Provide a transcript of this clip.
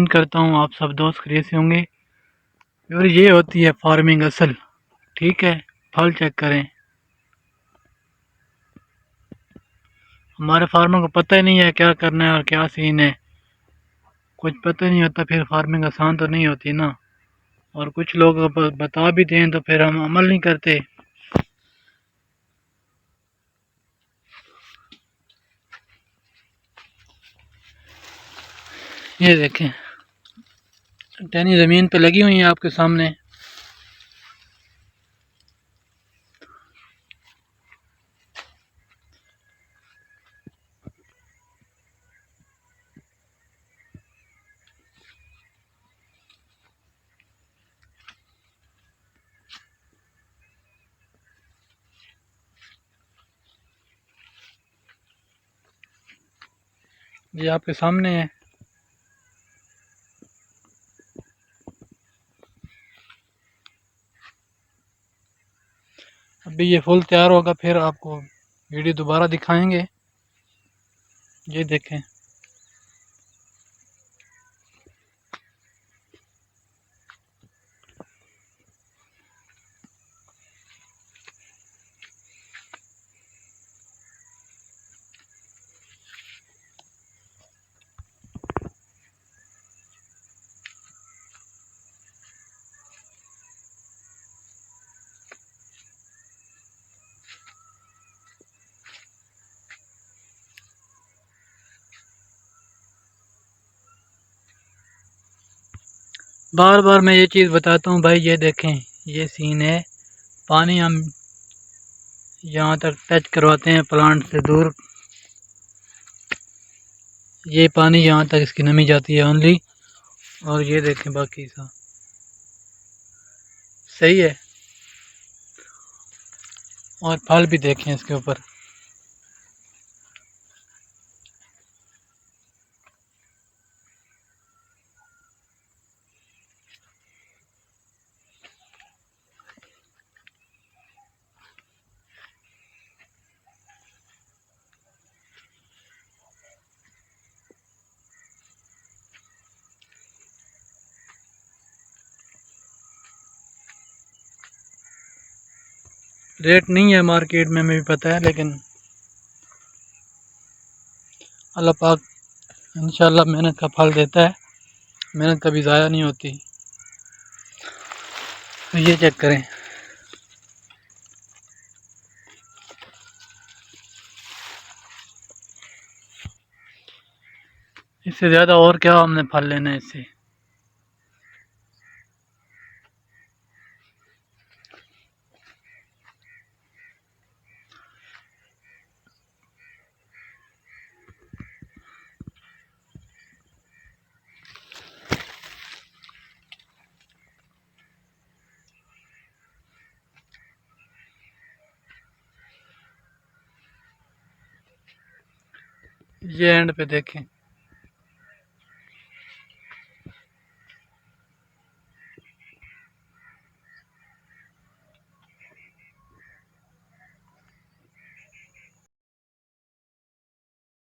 उम्मीद करता हूँ आप सब दोस्त खैरियत से होंगे। और ये होती है फार्मिंग असल। ठीक है, फल चेक करें। हमारे फार्मर को पता ही नहीं है क्या करना है और क्या सीन है। कुछ पता नहीं होता फिर फार्मिंग आसान तो नहीं होती ना। और कुछ लोग बता भी दें तो फिर हम अमल नहीं करते। ये देखें, टहनी ज़मीन पे लगी हुई है आपके सामने। ये आपके सामने है। अभी ये फूल तैयार होगा फिर आपको वीडियो दोबारा दिखाएंगे। ये देखें, बार बार मैं ये चीज़ बताता हूँ भाई। ये देखें, ये सीन है। पानी हम यहाँ तक टच करवाते हैं प्लांट से दूर। ये पानी यहाँ तक इसकी नमी जाती है ओनली। और ये देखें बाकी सा सही है। और फल भी देखें इसके ऊपर। रेट नहीं है मार्केट में, हमें भी पता है, लेकिन अल्लाह पाक इंशाल्लाह मेहनत का फल देता है। मेहनत कभी ज़ाया नहीं होती। तो ये चेक करें। इससे ज़्यादा और क्या हमने फल लेना है इससे। ये एंड पे देखें।